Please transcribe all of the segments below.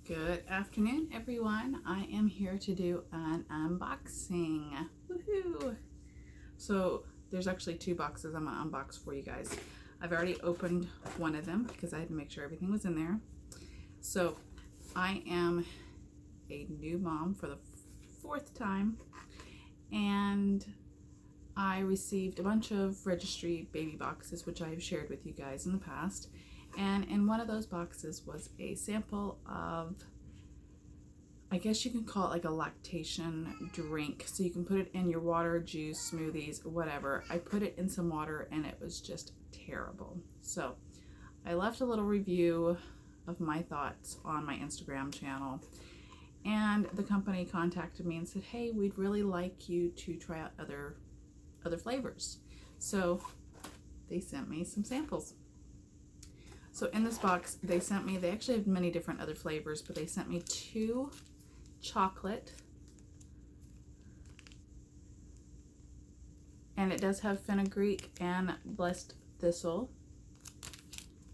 Good afternoon, everyone. I am here to do an unboxing. Woohoo! So there's actually two boxes I'm gonna unbox for you guys. I've already opened one of them because I had to make sure everything was in there. So I am a new mom for the fourth time, and I received a bunch of registry baby boxes, which I have shared with you guys in the past. And in one of those boxes was a sample of, I guess you can call it like a lactation drink. So you can put it in your water, juice, smoothies, whatever. I put it in some water and it was just terrible. So I left a little review of my thoughts on my Instagram channel. And the company contacted me and said, hey, we'd really like you to try out other flavors. So they sent me some samples. So in this box, they actually have many different other flavors, but they sent me 2 chocolate. And it does have Fenugreek and blessed Thistle,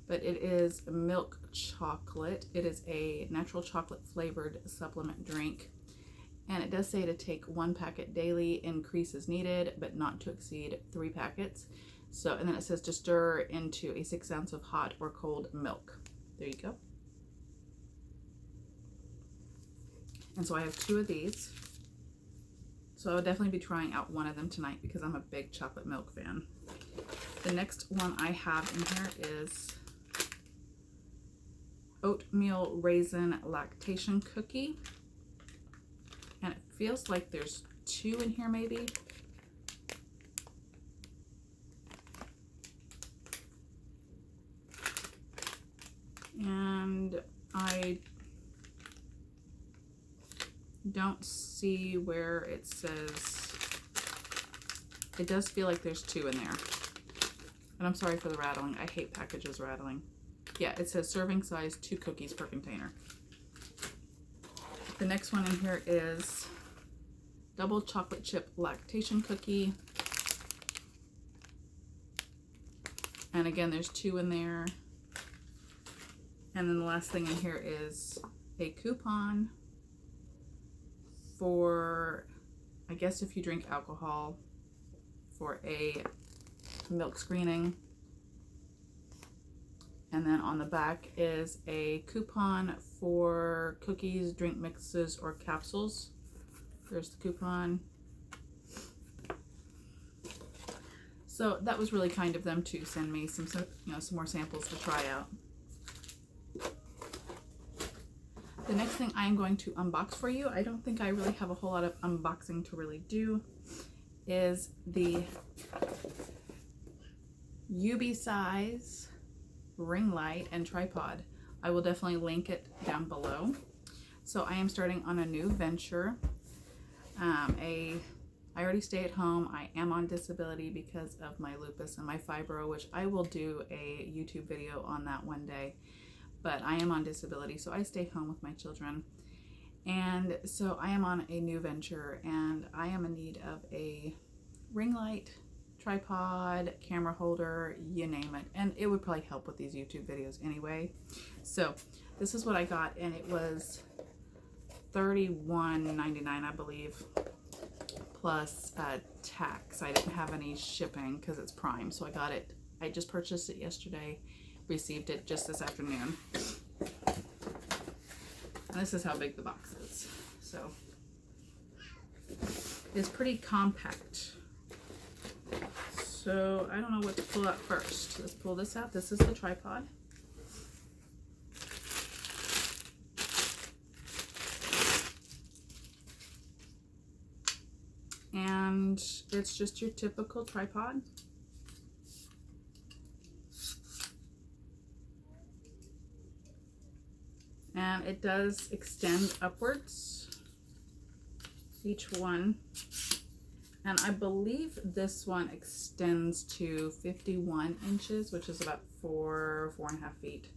but it is milk chocolate. It is a natural chocolate flavored supplement drink. And it does say to take 1 packet daily, increase as needed, but not to exceed 3 packets. So, and then it says to stir into a 6 ounce of hot or cold milk. There you go. And so I have 2 of these. So I'll definitely be trying out one of them tonight because I'm a big chocolate milk fan. The next one I have in here is Oatmeal Raisin Lactation Cookie. And it feels like there's 2 in here maybe. And I don't see where it says, it does feel like there's 2 in there. And I'm sorry for the rattling. I hate packages rattling. Yeah, it says serving size 2 cookies per container. The next one in here is double chocolate chip lactation cookie. And again, there's 2 in there. And then the last thing in here is a coupon for, I guess if you drink alcohol, for a milk screening. And then on the back is a coupon for cookies, drink mixes, or capsules. There's the coupon. So that was really kind of them to send me some more samples to try out. The next thing I am going to unbox for you, I don't think I really have a whole lot of unboxing to really do, is the UBeeSize Ring Light and Tripod. I will definitely link it down below. So I am starting on a new venture. I already stay at home. I am on disability because of my lupus and my fibro, which I will do a YouTube video on that one day. But I am on disability, so I stay home with my children. And so I am on a new venture, and I am in need of a ring light, tripod, camera holder, you name it. And it would probably help with these YouTube videos anyway. So this is what I got, and it was $31.99, I believe, plus tax. I didn't have any shipping because it's Prime, so I got it. I just purchased it yesterday. Received it just this afternoon. And this is how big the box is. So it's pretty compact. So I don't know what to pull out first. Let's pull this out. This is the tripod. And it's just your typical tripod. And it does extend upwards, each one. And I believe this one extends to 51 inches, which is about 4.5 feet.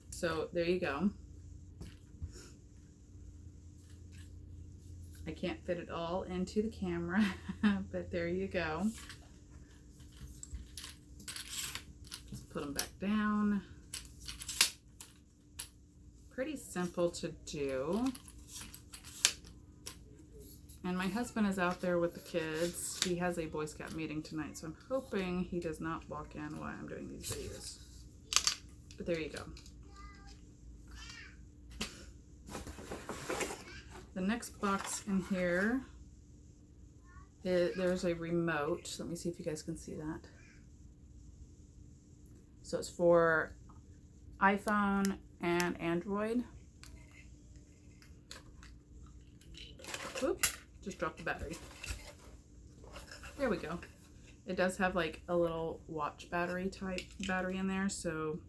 So there you go. I can't fit it all into the camera, but there you go. Let's put them back down. pretty simple to do. And my husband is out there with the kids. He has a Boy Scout meeting tonight, so I'm hoping he does not walk in while I'm doing these videos. But there you go. The next box in here, there's a remote. Let me see if you guys can see that. So it's for iPhone and Android. Oops, just dropped the battery. There we go. It does have like a little watch battery type battery in there, so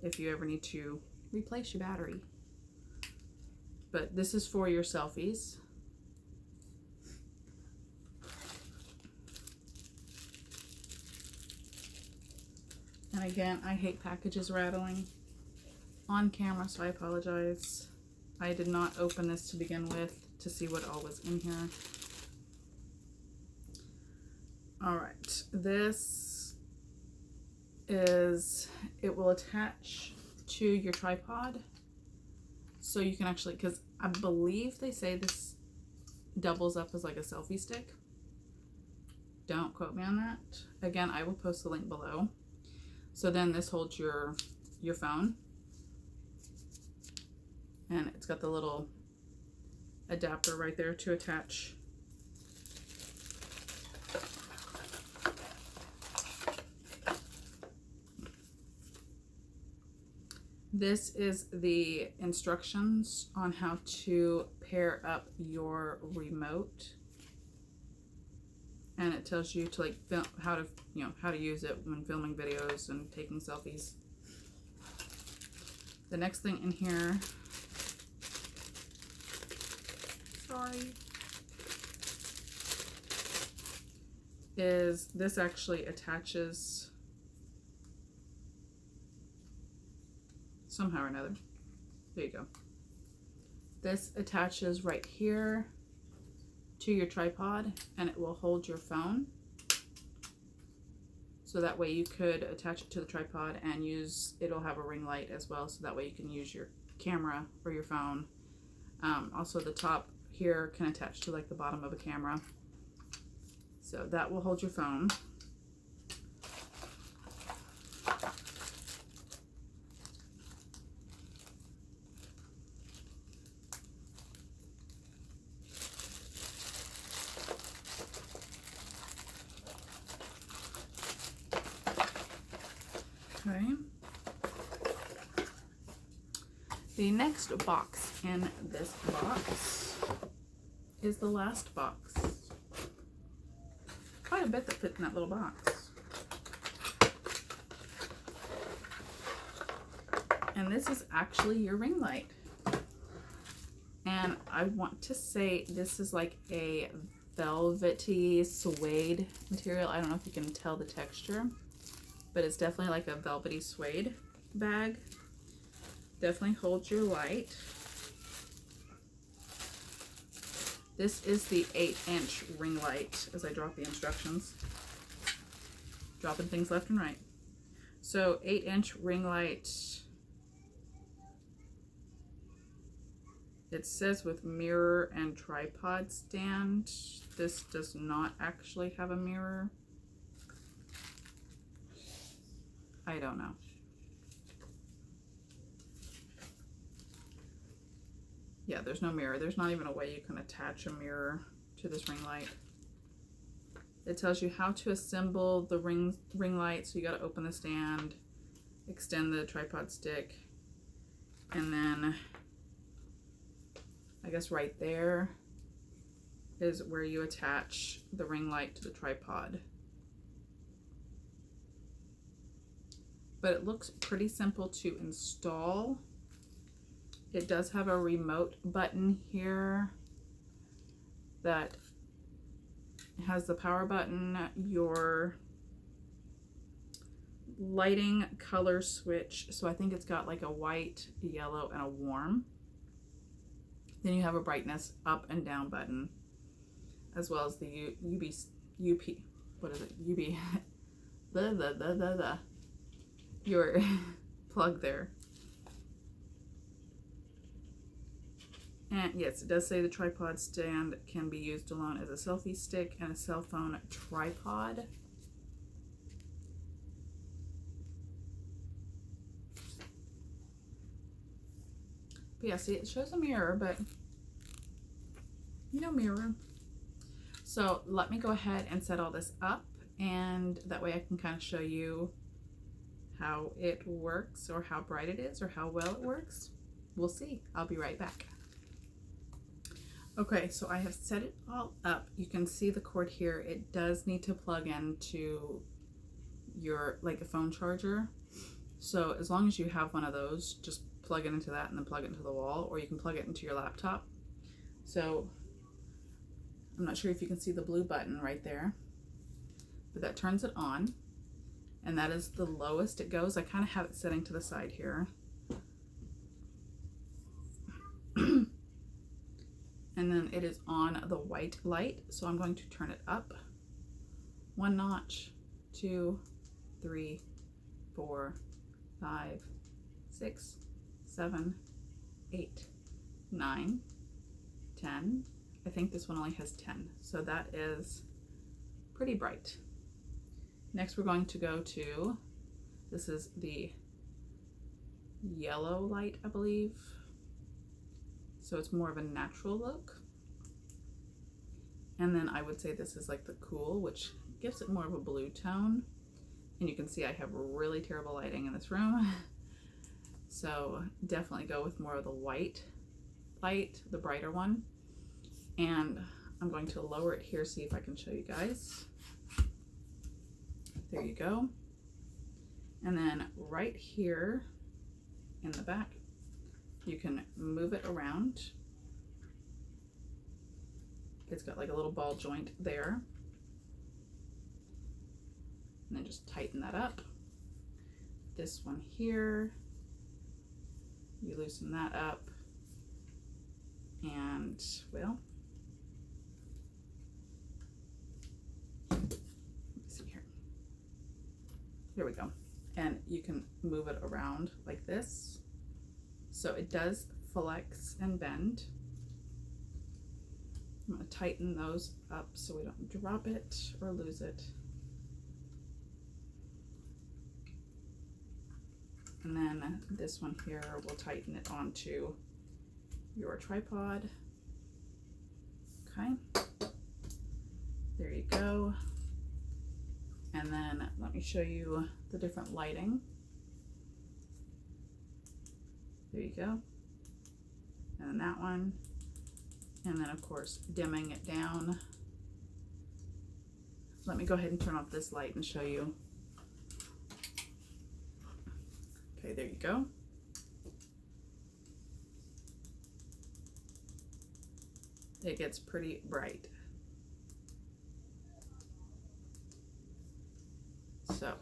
if you ever need to replace your battery. But this is for your selfies. And again, I hate packages rattling on camera, so I apologize. I did not open this to begin with to see what all was in here. All right, this is, it will attach to your tripod. So you can actually, because I believe they say this doubles up as like a selfie stick. Don't quote me on that. Again, I will post the link below. So then this holds your phone. And it's got the little adapter right there to attach. This is the instructions on how to pair up your remote, and it tells you to like film, how to use it when filming videos and taking selfies. The next thing in here, sorry, is this actually attaches somehow or another. There you go. This attaches right here to your tripod, and it will hold your phone. So that way you could attach it to the tripod and use, it'll have a ring light as well, so that way you can use your camera or your phone. Also the top here can attach to like the bottom of a camera. So that will hold your phone. Okay. The next box in this box is the last box. Quite a bit that fits in that little box. And this is actually your ring light. And I want to say this is like a velvety suede material. I don't know if you can tell the texture, but it's definitely like a velvety suede bag. Definitely holds your light. This is the 8-inch ring light, as I drop the instructions. Dropping things left and right. So 8-inch ring light. It says with mirror and tripod stand. This does not actually have a mirror. I don't know. Yeah, there's no mirror. There's not even a way you can attach a mirror to this ring light. It tells you how to assemble the ring light. So you got to open the stand, extend the tripod stick, and then I guess right there is where you attach the ring light to the tripod. But it looks pretty simple to install. It does have a remote button here that has the power button, your lighting color switch. So I think it's got like a white, yellow, and a warm. Then you have a brightness up and down button, as well as the your plug there. And yes, it does say the tripod stand can be used alone as a selfie stick and a cell phone tripod. But yeah, see, it shows a mirror, but no mirror. So let me go ahead and set all this up, and that way I can kind of show you how it works, or how bright it is, or how well it works. We'll see. I'll be right back. Okay, so I have set it all up. You can see the cord here. It does need to plug into your, like, a phone charger. So as long as you have one of those, just plug it into that and then plug it into the wall, or you can plug it into your laptop. So I'm not sure if you can see the blue button right there, but that turns it on, and that is the lowest it goes. I kind of have it setting to the side here. And then it is on the white light, so I'm going to turn it up 1 notch, 2, 3, 4, 5, 6, 7, 8, 9, 10. I think this one only has 10, so that is pretty bright. Next we're going to go to, this is the yellow light, I believe. So it's more of a natural look. And then I would say this is like the cool, which gives it more of a blue tone. And you can see I have really terrible lighting in this room. So definitely go with more of the white light, the brighter one. And I'm going to lower it here, see if I can show you guys. There you go. And then right here in the back, you can move it around. It's got like a little ball joint there. And then just tighten that up. This one here, you loosen that up. And, well, let me see here. There we go. And you can move it around like this. So it does flex and bend. I'm going to tighten those up so we don't drop it or lose it. And then this one here, we'll tighten it onto your tripod. Okay, there you go. And then let me show you the different lighting. There you go. And then that one. And then of course, dimming it down. Let me go ahead and turn off this light and show you. Okay, there you go. It gets pretty bright. So,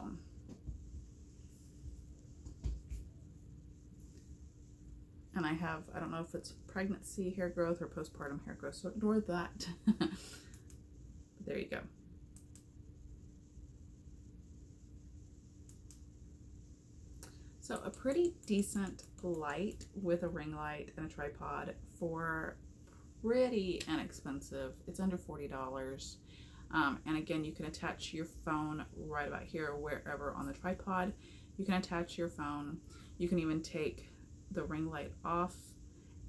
and I have, I don't know if it's pregnancy hair growth or postpartum hair growth, so ignore that. But there you go. So a pretty decent light with a ring light and a tripod for pretty inexpensive. It's under $40. And again, you can attach your phone right about here, wherever on the tripod. You can attach your phone. You can even take the ring light off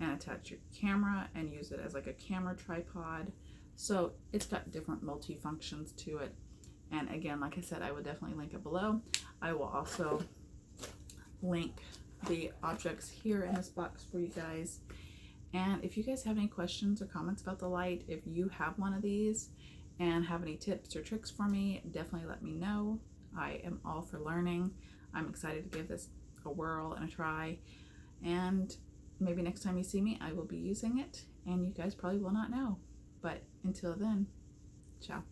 and attach your camera and use it as like a camera tripod. So it's got different multi-functions to it. And again, like I said, I will definitely link it below. I will also link the objects here in this box for you guys. And if you guys have any questions or comments about the light, if you have one of these and have any tips or tricks for me, definitely let me know. I am all for learning. I'm excited to give this a whirl and a try. And maybe next time you see me, I will be using it and you guys probably will not know. But until then, ciao.